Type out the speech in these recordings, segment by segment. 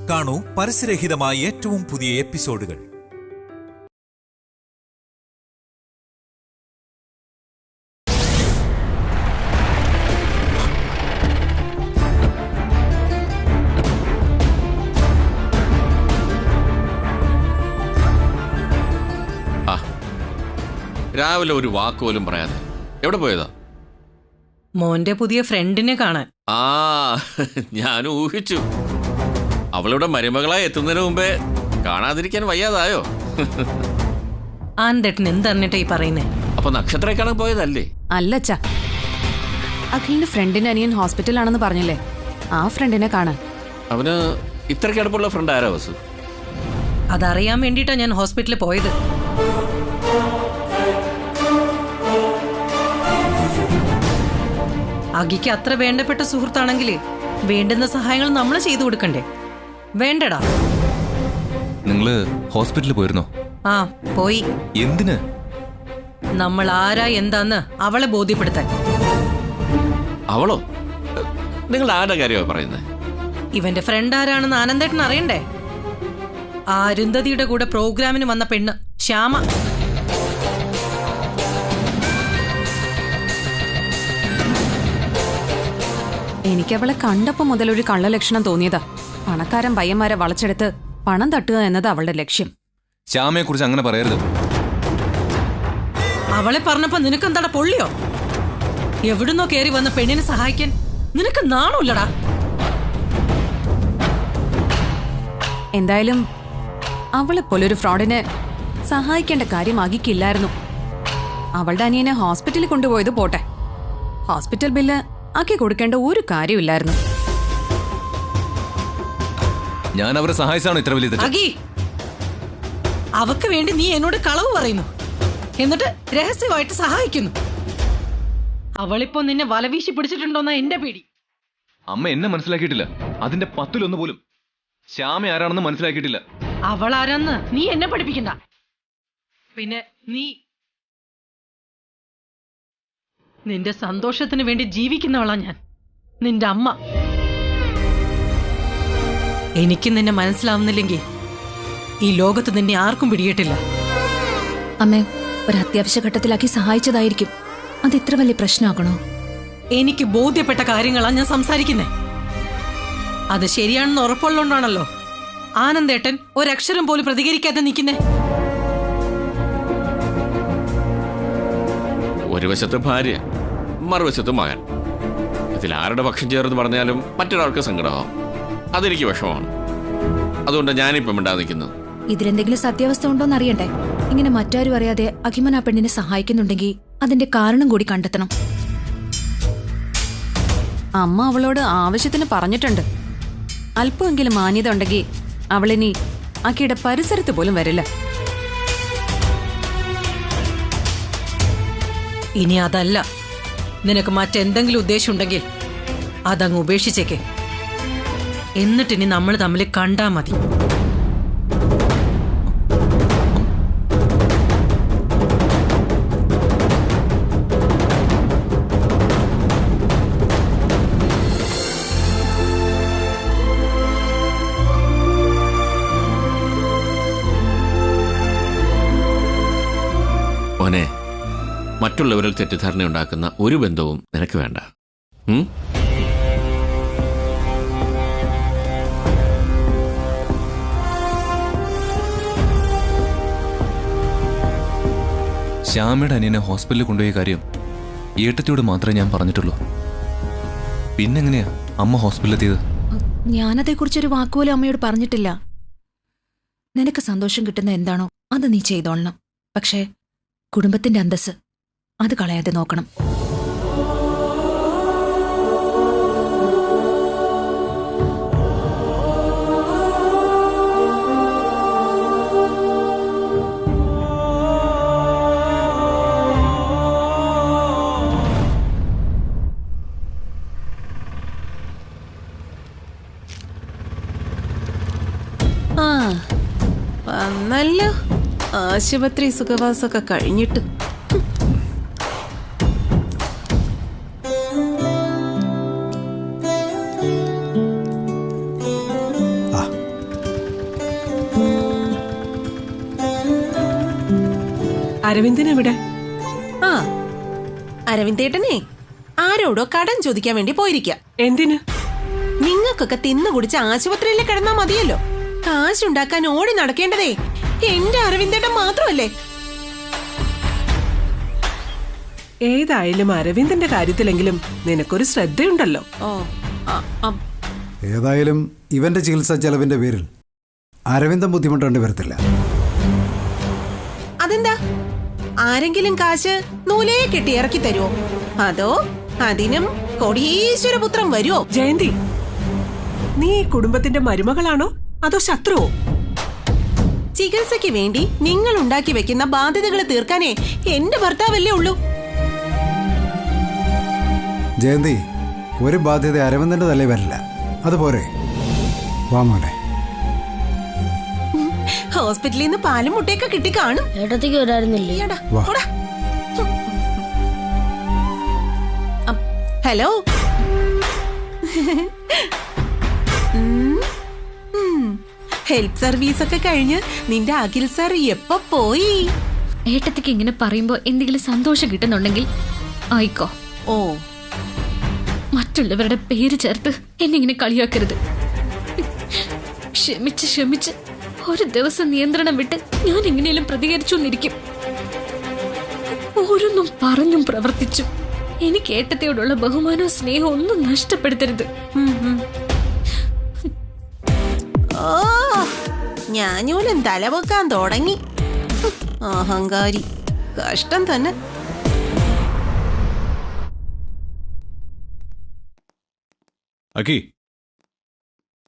കാണൂ പരസ്യരഹിതമായ ഏറ്റവും പുതിയ എപ്പിസോഡുകൾ. രാവിലെ ഒരു വാക്കുപോലും പറയാതെ എവിടെ പോയതാ? മോന്റെ പുതിയ ഫ്രണ്ടിനെ കാണാൻ. ഞാൻ ഊഹിച്ചു. അവളുടെ മരുമകളായി എത്തുന്നതിന് മുമ്പേ കാണാതിരിക്കാൻ വയ്യാതായോ? ആനന്ദേട്ടൻ എന്തറിഞ്ഞിട്ടാ ഈ പറയുന്നേ? അപ്പൊ നക്ഷത്രയെ കാണാൻ പോയതല്ലേ? അല്ലച്ച, അഖിലിന്റെ ഫ്രണ്ടിന്റെ അനിയൻ ഹോസ്പിറ്റലാണെന്ന് പറഞ്ഞില്ലേ, ആ ഫ്രണ്ടിനെ കാണാൻ. അവന് ഇത്രയ്ക്ക് അടുപ്പുള്ള ഫ്രണ്ട് ആരാ വസു? അതറിയാൻ വേണ്ടിട്ടാ ഞാൻ ഹോസ്പിറ്റലിൽ പോയത്. അഖിക്ക് അത്ര വേണ്ടപ്പെട്ട സുഹൃത്താണെങ്കിൽ വേണ്ടുന്ന സഹായങ്ങൾ നമ്മൾ ചെയ്തു കൊടുക്കണ്ടേ? വേണ്ടടാ. നിങ്ങള് ഹോസ്പിറ്റലിൽ പോയിരുന്നോ? ആ, പോയി. എന്തിന്? നമ്മൾ ആരാ എന്താന്ന് അവളെ ബോധ്യപ്പെടുത്താൻ. അവളോ? നിങ്ങൾ ആരുടെ കാര്യമാണ് പറയുന്നത്? ഇവന്റെ ഫ്രണ്ട് ആരാണെന്ന് ആനന്ദേട്ടൻ അറിയണ്ടേ? ആ അരുന്ധതിയുടെ കൂടെ പ്രോഗ്രാമിന് വന്ന പെണ്ണ് ശ്യാമ. എനിക്കവളെ കണ്ടപ്പോ മുതൽ ഒരു കള്ളലക്ഷണം തോന്നിയതാ. പണക്കാരൻ പയ്യന്മാരെ വളച്ചെടുത്ത് പണം തട്ടുക എന്നത് അവളുടെ ലക്ഷ്യം. ശ്യാമയെ കുറിച്ച് അങ്ങനെ പറയരുത്. അവളെ പറഞ്ഞപ്പോ നിനക്കെന്താടാ പൊള്ളിയോ? എവിടുന്നോ കേറി വന്ന പെണ്ണിനെ സഹായിക്കാൻ നിനക്ക് നാണമില്ലടാ. എന്തായാലും അവളെ പോലൊരു ഫ്രോഡിനെ സഹായിക്കേണ്ട കാര്യം അഖിക്കില്ലായിരുന്നു. അവളുടെ അനിയനെ ഹോസ്പിറ്റലിൽ കൊണ്ടുപോയത് പോട്ടെ, ഹോസ്പിറ്റൽ ബില്ല് ആക്കി കൊടുക്കേണ്ട ഒരു കാര്യമില്ലായിരുന്നു. ഞാൻ അവരെ സഹായിച്ചാണോ ഇത്ര വലിയ തെറ്റ്? അവക്ക് വേണ്ടി നീ എന്നോട് കളവ് പറയുന്നു, എന്നിട്ട് രഹസ്യമായിട്ട് സഹായിക്കുന്നു. അവളിപ്പോ നിന്നെ വലവീശി പിടിച്ചിട്ടുണ്ടോന്നാ എന്റെ പേടി. അമ്മ എന്നെ മനസ്സിലാക്കിയിട്ടില്ല. അതിന്റെ 10-1 പോലും ശ്യാമ ആരാണെന്ന് മനസ്സിലാക്കിയിട്ടില്ല. അവൾ ആരാന്ന് നീ എന്നെ പഠിപ്പിക്കണ്ട. പിന്നെ നിന്റെ സന്തോഷത്തിന് വേണ്ടി ജീവിക്കുന്നവളാ ഞാൻ, നിന്റെ അമ്മ. എനിക്ക് നിന്നെ മനസ്സിലാവുന്നില്ലെങ്കിൽ ഈ ലോകത്ത് നിന്നെ ആർക്കും പിടികിട്ടില്ല. അമ്മേ, ഒരു അത്യാവശ്യ ഘട്ടത്തിലാക്കി സഹായിച്ചതായിരിക്കും. അത് ഇത്ര വലിയ പ്രശ്നമാക്കണോ? എനിക്ക് ബോധ്യപ്പെട്ട കാര്യങ്ങളാ ഞാൻ സംസാരിക്കുന്നേ. അത് ശരിയാണെന്ന് ഉറപ്പുള്ളതുകൊണ്ടാണല്ലോ ആനന്ദേട്ടൻ ഒരക്ഷരം പോലും പ്രതികരിക്കാതെ നിൽക്കുന്നേ. ഒരു വശത്ത് ഭാര്യ, മറുവശത്ത് മകൻ. ഇതിൽ ആരുടെ പക്ഷം ചേർന്ന് പറഞ്ഞാലും മറ്റൊരാൾക്ക് സങ്കടമാവും. അതെനിക്ക് വിഷമമാണ്. അതുകൊണ്ട് ഞാനിപ്പം മിണ്ടാതെ നിൽക്കുന്നത്. ഇതിലെന്തെങ്കിലും സത്യാവസ്ഥ ഉണ്ടോന്ന് അറിയണ്ടേ? ഇങ്ങനെ മറ്റാരും അറിയാതെ അഖിമൻ ആ പെണ്ണിനെ സഹായിക്കുന്നുണ്ടെങ്കിൽ അതിന്റെ കാരണം കൂടി കണ്ടെത്തണം. അമ്മ അവളോട് ആവശ്യത്തിന് പറഞ്ഞിട്ടുണ്ട്. അല്പമെങ്കിലും മാന്യത ഉണ്ടെങ്കിൽ അവളിനി അഖിയുടെ പരിസരത്ത് പോലും വരില്ല. ഇനി അതല്ല, നിനക്ക് മറ്റെന്തെങ്കിലും ഉദ്ദേശം ഉണ്ടെങ്കിൽ അതങ്ങ് ഉപേക്ഷിച്ചേക്ക്. എന്നിട്ടിനി നമ്മൾ തമ്മിൽ കണ്ടാ മതി. മോനെ, മറ്റുള്ളവരിൽ തെറ്റിദ്ധാരണ ഉണ്ടാക്കുന്ന ഒരു ബന്ധവും നിനക്ക് വേണ്ട. ശ്യാമയുടെ അനിയനെ ഹോസ്പിറ്റലിൽ കൊണ്ടുപോയ കാര്യം ഏട്ടത്തിയോട് മാത്രമേ ഞാൻ പറഞ്ഞിട്ടുള്ളൂ. പിന്നെങ്ങനെയാ അമ്മ ഹോസ്പിറ്റലിലെത്തിയത്? ഞാനതേക്കുറിച്ചൊരു വാക്കുപോലും അമ്മയോട് പറഞ്ഞിട്ടില്ല. നിനക്ക് സന്തോഷം കിട്ടുന്ന എന്താണോ അത് നീ ചെയ്തോളണം. പക്ഷേ കുടുംബത്തിന്റെ അന്തസ്സ് അത് കളയാതെ നോക്കണം. വന്നല്ലോ, ആശുപത്രി സുഖവാസമൊക്കെ കഴിഞ്ഞിട്ട്. അരവിന്ദനെവിടെ? ആ, അരവിന്ദേട്ടനെ ആരോടോ കടം ചോദിക്കാൻ വേണ്ടി പോയിരിക്ക. എന്തിന്? നിങ്ങൾക്കൊക്കെ തിന്നു കുടിച്ച് ആശുപത്രിയിൽ കിടന്നാ മതിയല്ലോ. കാശുണ്ടാക്കാൻ ഓടി നടക്കേണ്ടതേ എന്റെ അരവിന്ദേട്ടൻ മാത്രമല്ലേ? ഏതായാലും അരവിന്ദന്റെ കാര്യത്തിലെങ്കിലും നിനക്കൊരു ശ്രദ്ധയുണ്ടല്ലോ. ഓ, ഏതായാലും ഇവന്റെ ചികിത്സാ ചെലവിന്റെ പേരിൽ അരവിന്ദം ബുദ്ധിമുട്ടേണ്ടി വരത്തില്ല. അതെന്താ? ആരെങ്കിലും കാശ് നൂലേ കെട്ടി ഇറക്കി തരുമോ? അതോ അതിനും കോടീശ്വരപുത്രം വരുമോ? ജയന്തി, നീ ഈ കുടുംബത്തിന്റെ മരുമകളാണോ അതോ ശത്രുവോ? ചികിത്സയ്ക്ക് വേണ്ടി നിങ്ങൾ ഉണ്ടാക്കി വെക്കുന്ന ബാധ്യതകൾ തീർക്കാനേ എന്റെ ഭർത്താവല്ലേ ഉള്ളൂ. ജയന്തി, ഒരു ബാധ്യത അരവിന്ദന്റെ തലേ വരില്ല. അതുപോരെ, വാ മോനെ. ഹോസ്പിറ്റലിൽ നിന്ന് പാലും മുട്ടയൊക്കെ കിട്ടി കാണും. ഏട്ടത്തേക്ക് വരാറുന്നില്ലേ? വാ. ഹലോ. ഹെൽത്ത് സർവീസ് ഒക്കെ കഴിഞ്ഞ് നിന്റെ അഖിൽ സാർ എപ്പോ പോയി? ഏട്ടത്തേക്ക് ഇങ്ങനെ പറയുമ്പോ എന്തെങ്കിലും സന്തോഷം കിട്ടുന്നുണ്ടെങ്കിൽ ആയിക്കോ. ഓ, മറ്റുള്ളവരുടെ പേര് ചേർത്ത് എന്നെ ഇങ്ങനെ കളിയാക്കരുത്. ക്ഷമിച്ച് ക്ഷമിച്ച് ഒരു ദിവസം നിയന്ത്രണം വിട്ട് ഞാൻ എങ്ങനെയും പ്രതികരിച്ചു എന്നിരിക്കും. ഓരോന്നും പറഞ്ഞും പ്രവർത്തിച്ചും എനിക്ക് ഏട്ടത്തോടുള്ള ബഹുമാനവും സ്നേഹവും ഒന്നും നഷ്ടപ്പെടുത്തരുത്. ഓ, ഞാനൂലും തലപൊക്കാൻ തുടങ്ങി. അഹങ്കാരി, കഷ്ടം തന്നെ. അക്കി,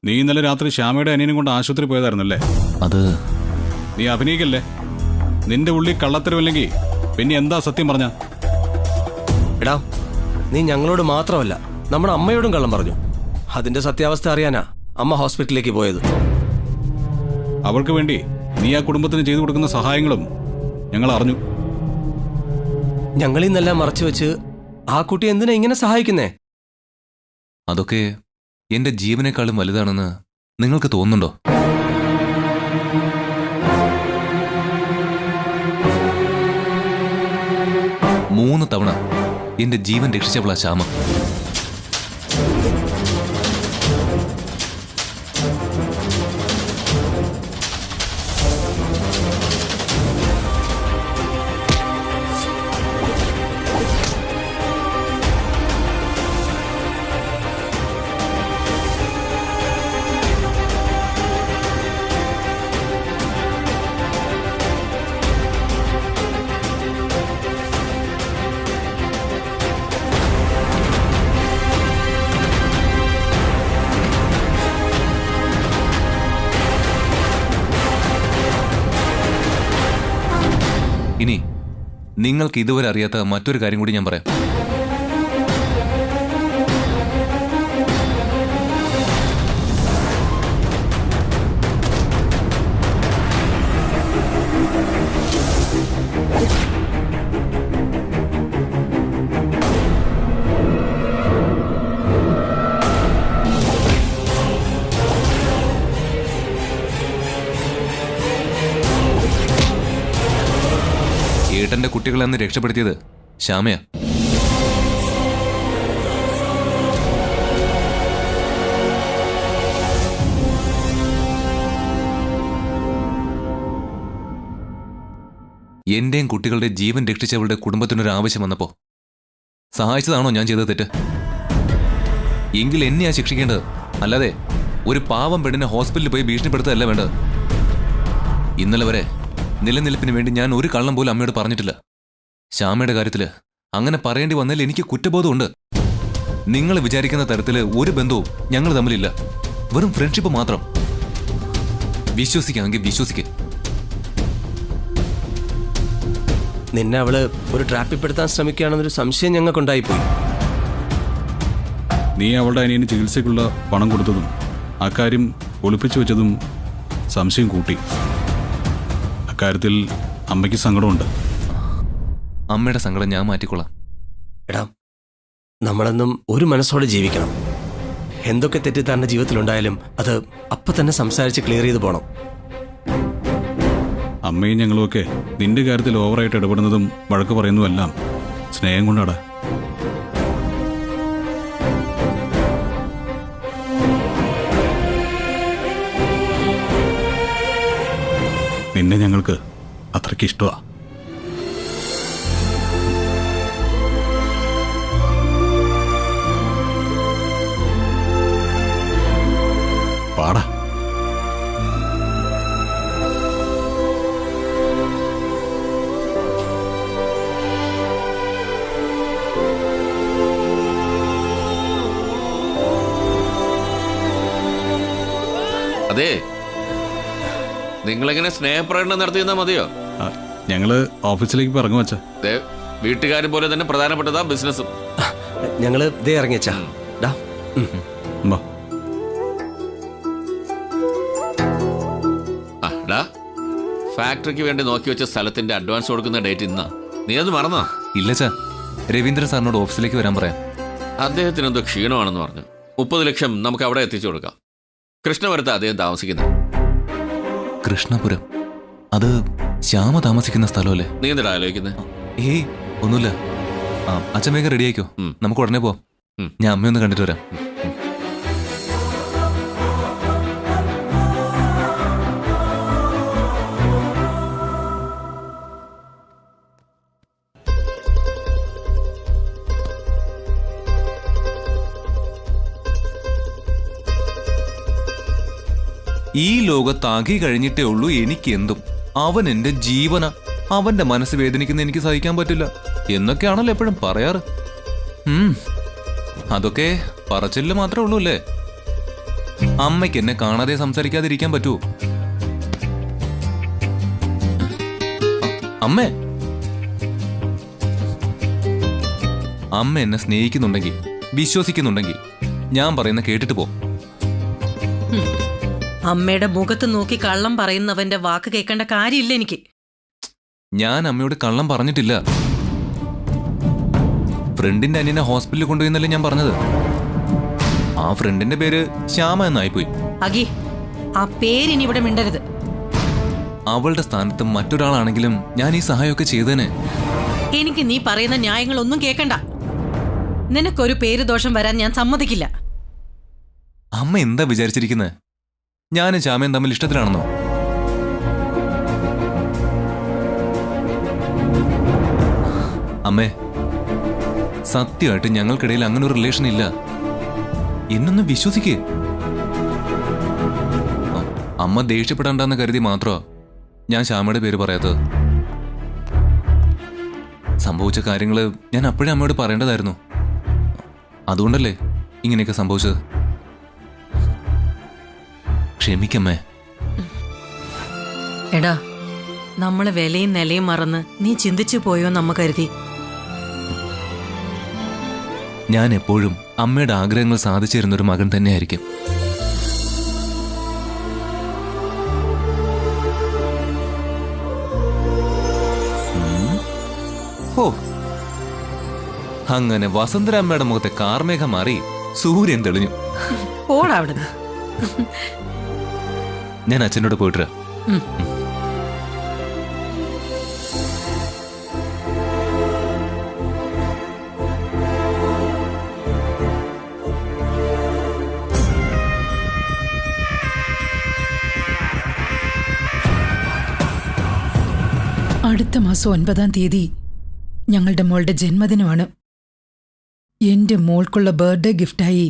നീ ഇന്നലെ രാത്രി ശ്യാമയുടെ അനിയനും കൊണ്ട് ആശുപത്രി പോയതായിരുന്നല്ലേ? അത് നീ അഭിനയിക്കല്ലേ? നിന്റെ ഉള്ളിൽ കള്ളത്തരമില്ലെങ്കിൽ പിന്നെ എന്താ സത്യം പറഞ്ഞ? എടാ, നീ ഞങ്ങളോട് മാത്രമല്ല നമ്മുടെ അമ്മയോടും കള്ളം പറഞ്ഞു. അതിന്റെ സത്യാവസ്ഥ അറിയാനാ അമ്മ ഹോസ്പിറ്റലിലേക്ക് പോയത്. അവൾക്ക് വേണ്ടി നീ ആ കുടുംബത്തിന് ചെയ്തു കൊടുക്കുന്ന സഹായങ്ങളും ഞങ്ങൾ അറിഞ്ഞു. ഞങ്ങളിൽ നിന്നെല്ലാം മറച്ചു വെച്ച് ആ കുട്ടി എന്തിനാ ഇങ്ങനെ സഹായിക്കുന്നേ? അതൊക്കെ എന്റെ ജീവനേക്കാളും വലുതാണെന്ന് നിങ്ങൾക്ക് തോന്നുന്നുണ്ടോ? മൂന്ന് തവണ എന്റെ ജീവൻ രക്ഷിച്ചവളാ ശ്യാമ. ഇനി നിങ്ങൾക്ക് ഇതുവരെ അറിയാത്ത മറ്റൊരു കാര്യം കൂടി ഞാൻ പറയാം. ഏട്ടന്റെ കുട്ടികളെ അന്ന് രക്ഷപ്പെടുത്തിയത് ശ്യാമയാ. എന്റെയും കുട്ടികളുടെ ജീവൻ രക്ഷിച്ചവളുടെ കുടുംബത്തിനൊരു ആവശ്യം വന്നപ്പോ സഹായിച്ചതാണോ ഞാൻ ചെയ്ത തെറ്റ്? എങ്കിൽ എന്നെയാ ശിക്ഷിക്കേണ്ടത്, അല്ലാതെ ഒരു പാവം പെണ്ണിനെ ഹോസ്പിറ്റലിൽ പോയി ഭീഷണിപ്പെടുത്തുകയല്ല വേണ്ടത്. ഇന്നലെ വരെ നിലനിൽപ്പിന് വേണ്ടി ഞാൻ ഒരു കള്ളം പോലും അമ്മയോട് പറഞ്ഞിട്ടില്ല. ശ്യാമയുടെ കാര്യത്തില് അങ്ങനെ പറയേണ്ടി വന്നതിൽ എനിക്ക് കുറ്റബോധമുണ്ട്. നിങ്ങൾ വിചാരിക്കുന്ന തരത്തില് ഒരു ബന്ധവും ഞങ്ങൾ തമ്മിലില്ല. വെറും ഫ്രണ്ട്ഷിപ്പ് മാത്രം. വിശ്വസിക്കാമെങ്കിൽ വിശ്വസിക്കേ. നിന്നെ അവള് ഒരു ട്രാപ്പിൽപ്പെടുത്താൻ ശ്രമിക്കുകയാണെന്നൊരു സംശയം ഞങ്ങൾക്കുണ്ടായിപ്പോയി. നീ അവളുടെ അനിയന് ചികിത്സയ്ക്കുള്ള പണം കൊടുത്തതും അക്കാര്യം ഒളിപ്പിച്ചു വെച്ചതും സംശയം കൂട്ടി. അക്കാര്യത്തിൽ അമ്മയ്ക്ക് സങ്കടമുണ്ട്. അമ്മയുടെ സങ്കടം ഞാൻ മാറ്റിക്കൊള്ളാം. എടാ, നമ്മളെന്നും ഒരു മനസ്സോടെ ജീവിക്കണം. എന്തൊക്കെ തെറ്റിദ്ധാരണ ജീവിതത്തിലുണ്ടായാലും അത് അപ്പം തന്നെ സംസാരിച്ച് ക്ലിയർ ചെയ്ത് പോണം. അമ്മയും ഞങ്ങളുമൊക്കെ നിന്റെ കാര്യത്തിൽ ഓവറായിട്ട് ഇടപെടുന്നതും വഴക്ക് പറയുന്നതുമെല്ലാം സ്നേഹം കൊണ്ടാടാ. നിന്നെ ഞങ്ങൾക്ക് അത്രയ്ക്ക് ഇഷ്ടമാ. പാടാ. അതെ, നിങ്ങളെങ്ങനെ സ്നേഹപ്രകടനം നടത്തിയെന്നാ മതിയോ? ഞങ്ങള് ഓഫീസിലേക്ക് ഇറങ്ങും വച്ചാ. വീട്ടുകാരും പോലെ തന്നെ പ്രധാനപ്പെട്ടതാ ബിസിനസ്സും. ഞങ്ങള് ദേ ഇറങ്ങിയച്ചാ. ഫാക്ടറിക്ക് വേണ്ടി നോക്കി വെച്ച സ്ഥലത്തിന്റെ അഡ്വാൻസ് കൊടുക്കുന്ന ഡേറ്റ് ഇന്നാ. നീ അത് മറന്നോ? ഇല്ല ചാ, രവീന്ദ്രൻ സാറിനോട് ഓഫീസിലേക്ക് വരാൻ പറയാം. അദ്ദേഹത്തിന് എന്തോ ക്ഷീണമാണെന്ന് പറഞ്ഞു. 30 ലക്ഷം നമുക്ക് അവിടെ എത്തിച്ചു കൊടുക്കാം. കൃഷ്ണപുരത്ത് അദ്ദേഹം താമസിക്കുന്നത്. കൃഷ്ണപുരം? അത് ശ്യാമ താമസിക്കുന്ന സ്ഥലമല്ലേ? നീ എന്താ ആലോചിക്കുന്നത്? ഏയ് ഒന്നുമില്ല. അച്ഛൻ വേഗം റെഡി ആയിക്കോ, നമുക്ക് ഉടനെ പോവാം. ഞാൻ അമ്മയൊന്ന് കണ്ടിട്ട് വരാം. ഈ ലോകത്താകെ കഴിഞ്ഞിട്ടേ ഉള്ളൂ എനിക്ക് എന്തും. അവൻ എന്റെ ജീവന. അവന്റെ മനസ്സ് വേദനിക്കുന്ന എനിക്ക് സഹിക്കാൻ പറ്റില്ല എന്നൊക്കെയാണല്ലോ എപ്പോഴും പറയാറ്. അതൊക്കെ പറച്ചില് മാത്രമേ ഉള്ളൂ അല്ലേ? അമ്മയ്ക്ക് എന്നെ കാണാതെ സംസാരിക്കാതിരിക്കാൻ പറ്റുമോ? അമ്മേ, അമ്മ എന്നെ സ്നേഹിക്കുന്നുണ്ടെങ്കിൽ, വിശ്വസിക്കുന്നുണ്ടെങ്കിൽ ഞാൻ പറയുന്ന കേട്ടിട്ട് പോ. അമ്മയുടെ മുഖത്ത് നോക്കി കള്ളം പറയുന്നവന്റെ വാക്ക് കേൾക്കേണ്ട കാര്യമില്ല എനിക്ക്. ഞാൻ അമ്മയോട് കള്ളം പറഞ്ഞിട്ടില്ല. ഫ്രണ്ടിന്റെ അനിയനെ ഹോസ്പിറ്റലിൽ കൊണ്ടുപോയെന്നല്ലേ ഞാൻ പറഞ്ഞത്. ആ ഫ്രണ്ടിന്റെ പേര് ശ്യാമ എന്നായിപ്പോയി. അഗി, ആ പേരിനി ഇവിടെ മിണ്ടരുത്. അവളുടെ സ്ഥാനത്ത് മറ്റൊരാളാണെങ്കിലും ഞാൻ ഈ സഹായമൊക്കെ ചെയ്തേനെ. എനിക്ക് നീ പറയുന്ന ന്യായങ്ങളൊന്നും കേൾക്കണ്ട. നിനക്കൊരു പേര് ദോഷം വരാൻ ഞാൻ സമ്മതിക്കില്ല. അമ്മ എന്താ വിചാരിച്ചിരിക്കുന്നത്? ഞാനും ശ്യാമയും തമ്മിൽ ഇഷ്ടത്തിലാണെന്നോ? അമ്മേ, സത്യമായിട്ട് ഞങ്ങൾക്കിടയിൽ അങ്ങനെ ഒരു റിലേഷൻ ഇല്ല. എന്നൊന്ന് വിശ്വസിക്കേ. അമ്മ ദേഷ്യപ്പെടണ്ടെന്ന് കരുതി മാത്രമാ ഞാൻ ശ്യാമയുടെ പേര് പറയാത്തത്. സംഭവിച്ച കാര്യങ്ങള് ഞാൻ അപ്പോഴേ അമ്മയോട് പറയേണ്ടതായിരുന്നു. അതുകൊണ്ടല്ലേ ഇങ്ങനെയൊക്കെ സംഭവിച്ചത്. ക്ഷമിക്കമ്മേ. എടാ, നമ്മള് വിലയും നിലയും മറന്ന് നീ ചിന്തിച്ചു പോയോ നമ്മ കരുതി. ഞാൻ എപ്പോഴും അമ്മയുടെ ആഗ്രഹങ്ങൾ സാധിച്ചു തരുന്നൊരു മകൻ തന്നെയായിരിക്കും. ഓ, അങ്ങനെ വസന്തരാമ്മയുടെ മുഖത്തെ കാർമേഘം മാറി സൂര്യൻ തെളിഞ്ഞു. ഓടാവിടുന്ന്. ഞാൻ അച്ഛനോട് പോയിട്ട് അടുത്ത മാസം 9-ാം തീയതി ഞങ്ങളുടെ മോളുടെ ജന്മദിനമാണ്. എന്റെ മോൾക്കുള്ള ബർത്ത്ഡേ ഗിഫ്റ്റായി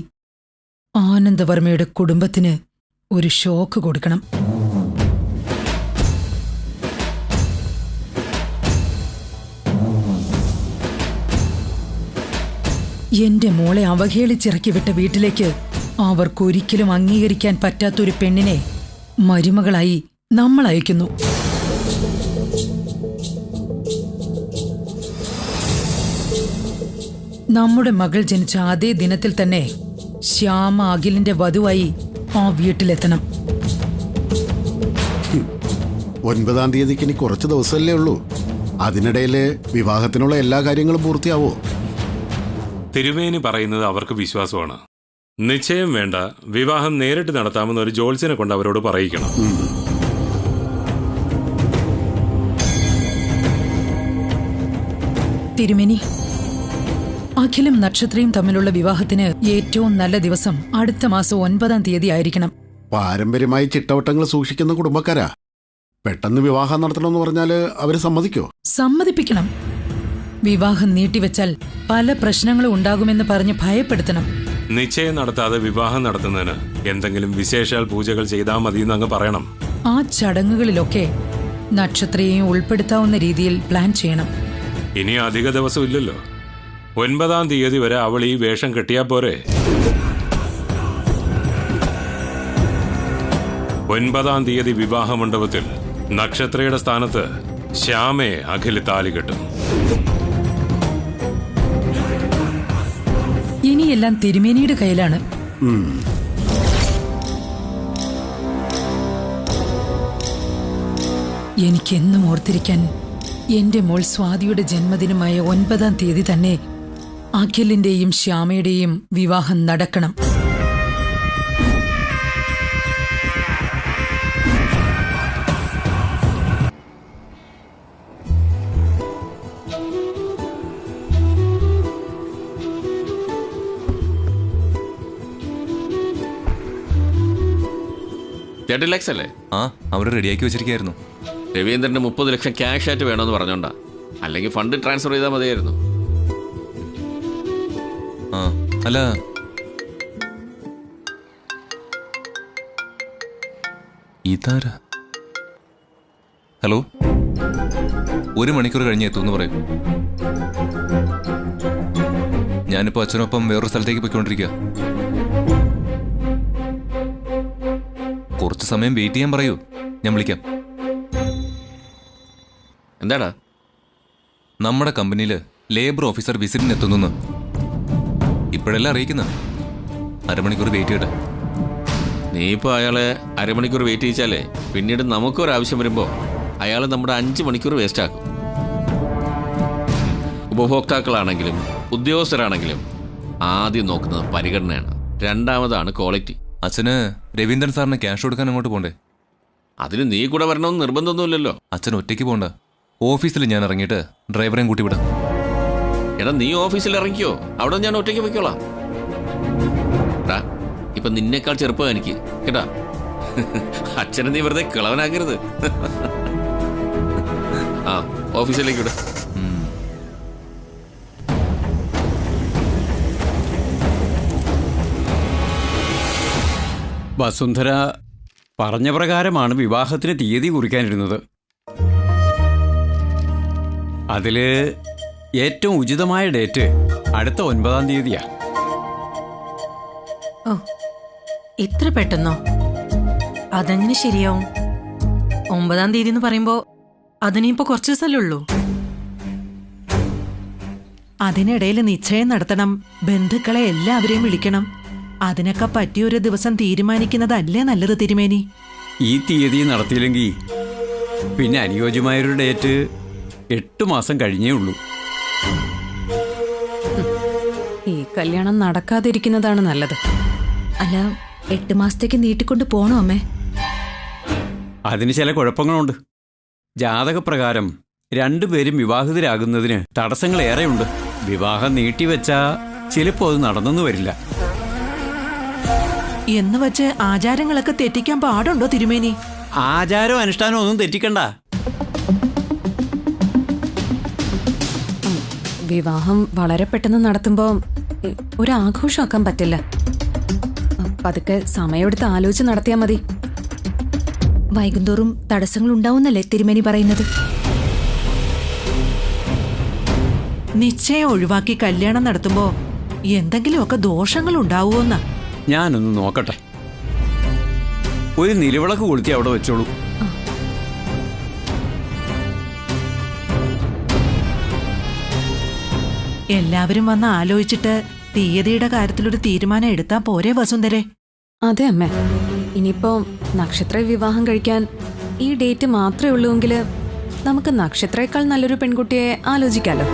ആനന്ദവർമ്മയുടെ കുടുംബത്തിന് ഒരു ഷോക്ക് കൊടുക്കണം. എന്റെ മോളെ അവഹേളിച്ചിറക്കി വിട്ട വീട്ടിലേക്ക് അവർക്കൊരിക്കലും അംഗീകരിക്കാൻ പറ്റാത്തൊരു പെണ്ണിനെ മരുമകളായി നമ്മൾ അയക്കുന്നു. നമ്മുടെ മകൾ ജനിച്ച അതേ ദിനത്തിൽ തന്നെ ശ്യാമ അഖിലിന്റെ വധുവായി ആ വീട്ടിലെത്തണം. 9-ാം തീയതിക്ക് ഇനി കുറച്ച് ദിവസമല്ലേ ഉള്ളൂ. അതിനിടയില് വിവാഹത്തിനുള്ള എല്ലാ കാര്യങ്ങളും പൂർത്തിയാവോ? തിരുമേനി പറയുന്നത് അവർക്ക് വിശ്വാസമാണ്. നിശ്ചയം വേണ്ട, വിവാഹം നേരിട്ട് നടത്താമെന്ന് ഒരു ജോത്സ്യനെ കൊണ്ട് അവരോട് പറയിക്കണം. തിരുമേനി, അഖിലും നക്ഷത്രയും തമ്മിലുള്ള വിവാഹത്തിന് ഏറ്റവും നല്ല ദിവസം അടുത്ത മാസം 9-ാം തീയതി ആയിരിക്കണം. പാരമ്പര്യമായി ചിട്ടവട്ടങ്ങൾ സൂക്ഷിക്കുന്ന കുടുംബക്കാരാ. പെട്ടെന്ന് വിവാഹം നടത്തണമെന്ന് പറഞ്ഞാല് അവര് സമ്മതിക്കോ? സമ്മതിപ്പിക്കണം. വിവാഹം നീട്ടിവെച്ചാൽ പല പ്രശ്നങ്ങളും ഉണ്ടാകുമെന്ന് പറഞ്ഞ് ഭയപ്പെടുത്തണം. നിശ്ചയം നടത്താതെ വിവാഹം നടത്തുന്നതിന് എന്തെങ്കിലും വിശേഷാൽ പൂജകൾ ചെയ്താൽ മതി എന്നങ്ങ് പറയണം. ആ ചടങ്ങുകളിലൊക്കെ നക്ഷത്രയെയും ഉൾപ്പെടുത്താവുന്ന രീതിയിൽ പ്ലാൻ ചെയ്യണം. ഇനി അധിക ദിവസം ഇല്ലല്ലോ. 9-ാം തീയതി വരെ അവൾ ഈ വേഷം കെട്ടിയാ പോരെ? 9-ാം തീയതി വിവാഹ മണ്ഡപത്തിൽ നക്ഷത്രയുടെ സ്ഥാനത്ത് ശ്യാമയെ അഖില് താലി കെട്ടും. ഇനിയെല്ലാം തിരുമേനിയുടെ കയ്യിലാണ്. എനിക്കെന്നും ഓർത്തിരിക്കാൻ എന്റെ മോൾ സ്വാതിയുടെ ജന്മദിനമായ 9-ാം തീയതി തന്നെ അഖിലിന്റെയും ശ്യാമയുടെയും വിവാഹം നടക്കണം. ലക്ഷം ആ അവര് റെഡിയാക്കി വെച്ചിരിക്കായിരുന്നു. രവീന്ദ്രന് 30 ലക്ഷം ക്യാഷ് ആയിട്ട് വേണമെന്ന് പറഞ്ഞോണ്ടാ, അല്ലെങ്കിൽ ഫണ്ട് ട്രാൻസ്ഫർ ചെയ്താൽ മതിയായിരുന്നു. ആ അല്ല, ഇതാരാ? ഹലോ, 1 മണിക്കൂർ കഴിഞ്ഞ് എത്തുമെന്ന് പറയൂ. ഞാനിപ്പോ അച്ഛനൊപ്പം വേറൊരു സ്ഥലത്തേക്ക് പോയിക്കൊണ്ടിരിക്കുക. കുറച്ച് സമയം വെയിറ്റ് ചെയ്യാൻ പറയൂ, ഞാൻ വിളിക്കാം. എന്താടാ? നമ്മുടെ കമ്പനിയിൽ ലേബർ ഓഫീസർ വിസിറ്റിന് എത്തുന്നു. ഇപ്പോഴെല്ലാം അറിയിക്കുന്ന. 1/2 മണിക്കൂർ വെയിറ്റ് ചെയ്യട്ടെ. നീ ഇപ്പോൾ അയാളെ 1/2 മണിക്കൂർ വെയിറ്റ് ചെയ്യിച്ചാലേ പിന്നീട് നമുക്കൊരാവശ്യം വരുമ്പോൾ അയാൾ നമ്മുടെ 5 മണിക്കൂർ വേസ്റ്റ് ആക്കും. ഉപഭോക്താക്കളാണെങ്കിലും ഉദ്യോഗസ്ഥരാണെങ്കിലും ആദ്യം നോക്കുന്നത് പരിഗണനയാണ്, രണ്ടാമതാണ് ക്വാളിറ്റി. അച്ഛന് രവീന്ദ്രൻ സാറിന് ക്യാഷ് കൊടുക്കാൻ അങ്ങോട്ട് പോണ്ടേ? അതിന് നീ കൂടെ വരണമെന്ന് നിർബന്ധമൊന്നുമില്ലല്ലോ. അച്ഛൻ ഒറ്റയ്ക്ക് പോണ്ട. ഓഫീസിൽ ഞാൻ ഇറങ്ങിയിട്ട് ഡ്രൈവറെയും കൂട്ടി വിടാം. എടാ, നീ ഓഫീസിൽ ഇറങ്ങിക്കോ, അവിടെ ഞാൻ ഒറ്റയ്ക്ക് പോയിക്കോളാം. ഇപ്പൊ നിന്നേക്കാൾ ചെറുപ്പം എനിക്ക് കേട്ടാ. അച്ഛനെ നീ വെറുതെ കിളവനാക്കരുത്. ആ, ഓഫീസിലേക്ക് വിട. വസുന്ധര പറഞ്ഞ പ്രകാരമാണ് വിവാഹത്തിന് തീയതി കുറിക്കാനിരുന്നത്. അതില് ഏറ്റവും ഉചിതമായ ഡേറ്റ് അടുത്ത 9-ാം തീയതിയാ. ഓ, ഇത്ര പെട്ടെന്നോ? അതെങ്ങനെ ശരിയാവും? 9-ാം തീയതി എന്ന് പറയുമ്പോ അതിനിപ്പോ കുറച്ച് ദിവസമല്ലേ ഉള്ളൂ. അതിനിടയിൽ നിശ്ചയം നടത്തണം, ബന്ധുക്കളെ എല്ലാവരെയും വിളിക്കണം. അതിനൊക്കെ പറ്റിയൊരു ദിവസം തീരുമാനിക്കുന്നതല്ലേ നല്ലത് തിരുമേനി? ഈ തീയതി നടത്തിയില്ലെങ്കിൽ പിന്നെ അനുയോജ്യമായൊരു ഡേറ്റ് 8 മാസം കഴിഞ്ഞേ ഉള്ളൂ. ഈ കല്യാണം നടക്കാതിരിക്കുന്നതാണ് നല്ലത്. അല്ല, 8 മാസത്തേക്ക് നീട്ടിക്കൊണ്ട് പോണോ അമ്മേ? അതിന് ചില കുഴപ്പങ്ങളുണ്ട്. ജാതകപ്രകാരം 2 പേരും വിവാഹിതരാകുന്നതിന് തടസ്സങ്ങളേറെയുണ്ട്. വിവാഹം നീട്ടിവെച്ചാ ചിലപ്പോൾ അത് നടന്നെന്ന് വരില്ല. എന്ന് വെച്ച് ആചാരങ്ങളൊക്കെ തെറ്റിക്കാൻ പാടുണ്ടോ തിരുമേനി? ആചാരവും അനുഷ്ഠാനവും ഒന്നും തെറ്റിക്കണ്ട. വിവാഹം വളരെ പെട്ടെന്ന് നടത്തുമ്പോൾ ഒരു ആഘോഷമാക്കാൻ പറ്റില്ല. പതുക്കെ സമയമെടുത്ത് ആലോചിച്ച് നടത്തിയാൽ മതി. വൈകുന്തോറും തടസ്സങ്ങൾ ഉണ്ടാവുന്നല്ലേ തിരുമേനി പറയുന്നത്? നിശ്ചയം ഒഴിവാക്കി കല്യാണം നടത്തുമ്പോ എന്തെങ്കിലുമൊക്കെ ദോഷങ്ങൾ ഉണ്ടാവുമെന്ന. ഞാനൊന്ന് നോക്കട്ടെ. ഒരു നിലവിളക്ക് കൊളുത്തി അവിടെ വെച്ചോളൂ. എല്ലാവരും വന്ന് ആലോചിച്ചിട്ട് തീയതിയുടെ കാര്യത്തിലൊരു തീരുമാനം എടുത്താ പോരെ വസുന്ധരെ? അതെ അമ്മേ. ഇനിയിപ്പോ നക്ഷത്ര വിവാഹം കഴിക്കാൻ ഈ ഡേറ്റ് മാത്രമേ ഉള്ളൂവെങ്കിൽ നമുക്ക് നക്ഷത്രയേക്കാൾ നല്ലൊരു പെൺകുട്ടിയെ ആലോചിക്കാലോ.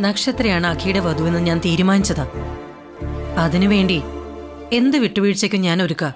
നക്ഷത്രയാണ് അഖിയുടെ വധുവെന്ന് ഞാൻ തീരുമാനിച്ചതാ. അതിനുവേണ്ടി എന്ത് വിട്ടുവീഴ്ചയ്ക്കും ഞാൻ ഒരുക്കാം.